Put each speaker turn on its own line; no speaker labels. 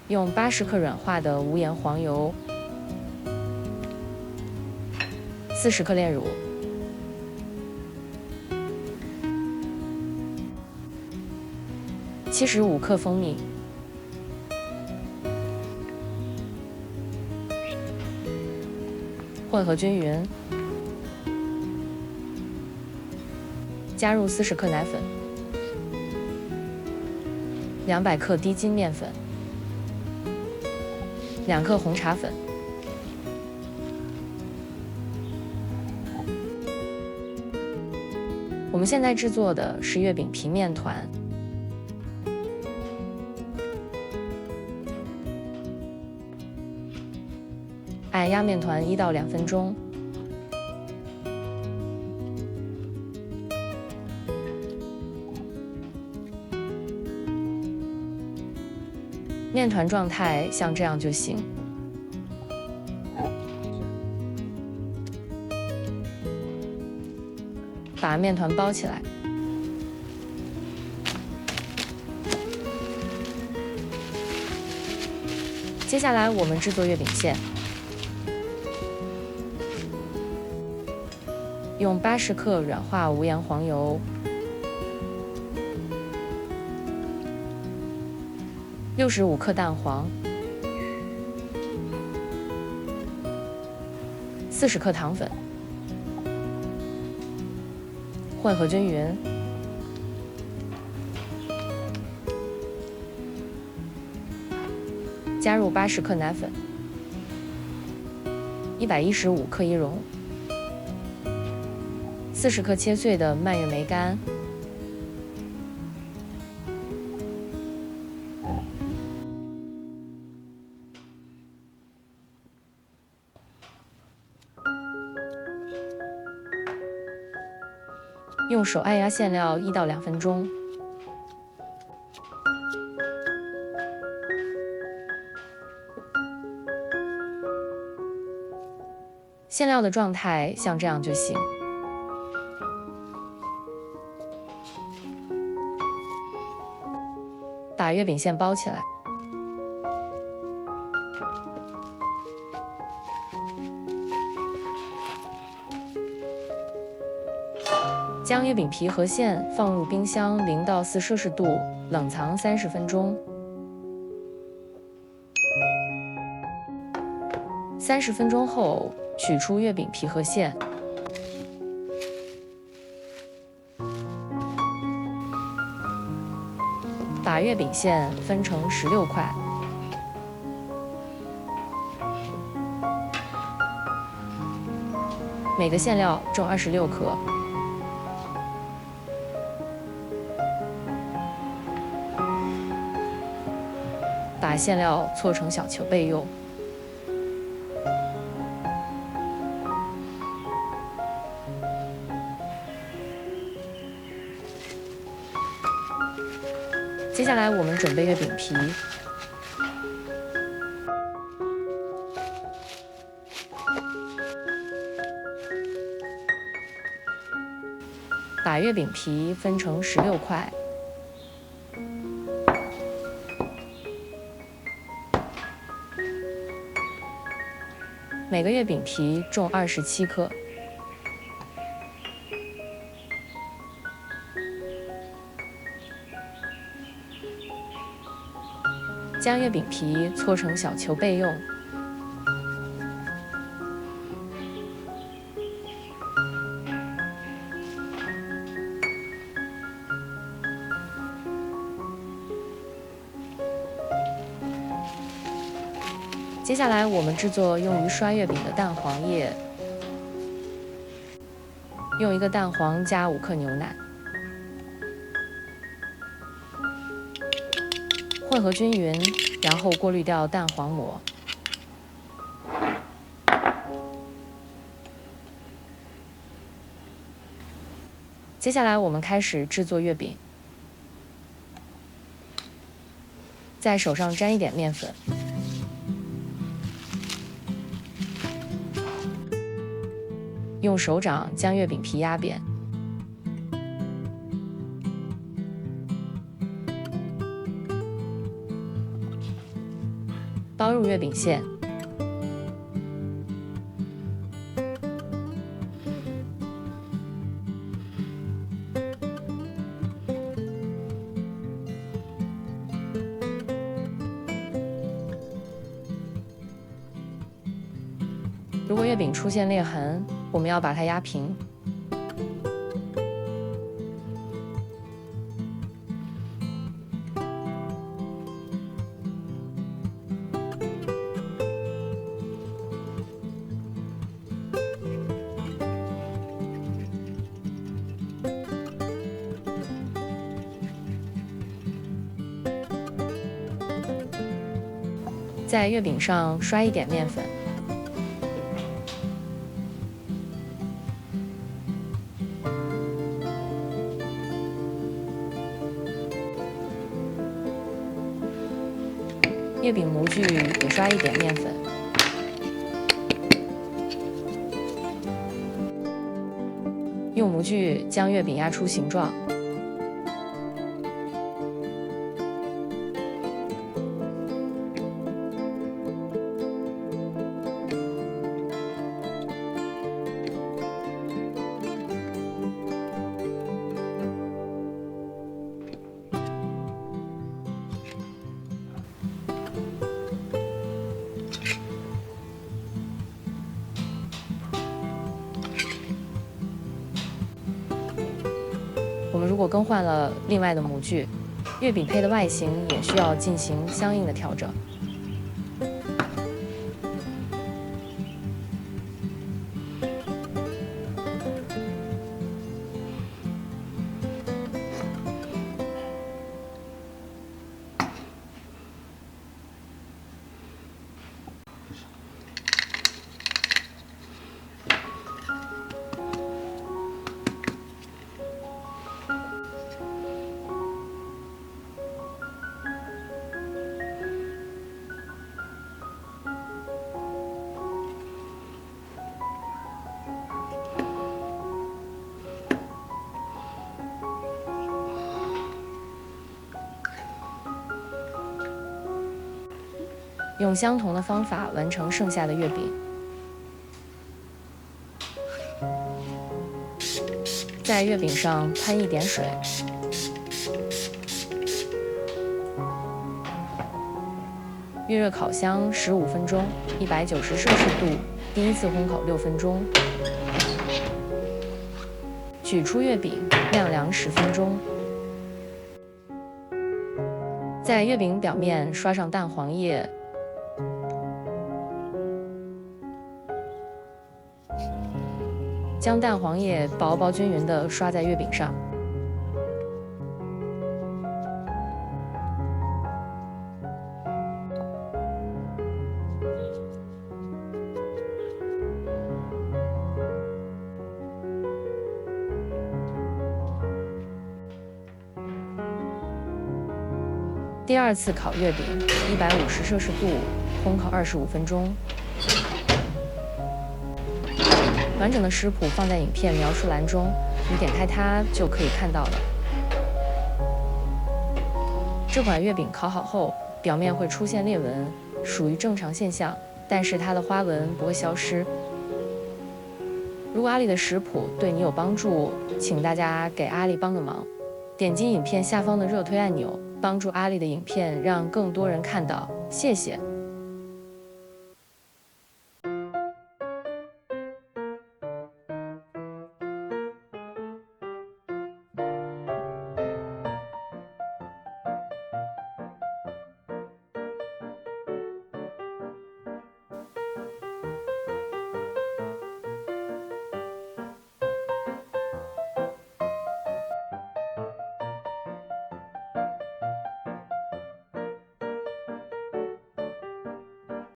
用80克软化的无盐黄油，40克炼乳，75克蜂蜜，混合均匀，加入40克奶粉，200克低筋面粉，2克红茶粉，我们现在制作的是月饼皮面团。按压面团1到2分钟，面团状态像这样就行。把面团包起来，接下来我们制作月饼馅。用80克软化无盐黄油，65克蛋黄，40克糖粉，混合均匀，加入80克奶粉，115克椰蓉，40克切碎的蔓越莓干，用手按压馅料1到2分钟，馅料的状态像这样就行。把月饼馅包起来，将月饼皮和馅放入冰箱0到4摄氏度冷藏30分钟。30分钟后，取出月饼皮和馅，把月饼馅分成16块，每个馅料重26克。把馅料搓成小球备用。接下来我们准备月饼皮，把月饼皮分成16块，每个月饼皮重27克。将月饼皮搓成小球备用。接下来我们制作用于刷月饼的蛋黄液，用1个蛋黄加5克牛奶，混合均匀，然后过滤掉蛋黄膜。接下来我们开始制作月饼，在手上沾一点面粉，用手掌将月饼皮压扁，包入月饼馅。如果月饼出现裂痕，我们要把它压平。在月饼上刷一点面粉。月饼模具也刷一点面粉。用模具将月饼压出形状。我们如果更换了另外的模具，月饼胚的外形也需要进行相应的调整。用相同的方法完成剩下的月饼。在月饼上喷一点水。预热烤箱15分钟，190摄氏度，第一次烘烤6分钟。取出月饼，晾凉10分钟。在月饼表面刷上蛋黄液。将蛋黄液薄薄均匀地刷在月饼上。第二次烤月饼，150摄氏度，烘烤25分钟。完整的食谱放在影片描述栏中，你点开它就可以看到了。这款月饼烤好后，表面会出现裂纹，属于正常现象，但是它的花纹不会消失。如果阿里的食谱对你有帮助，请大家给阿里帮个忙，点击影片下方的热推按钮，帮助阿里的影片让更多人看到，谢谢。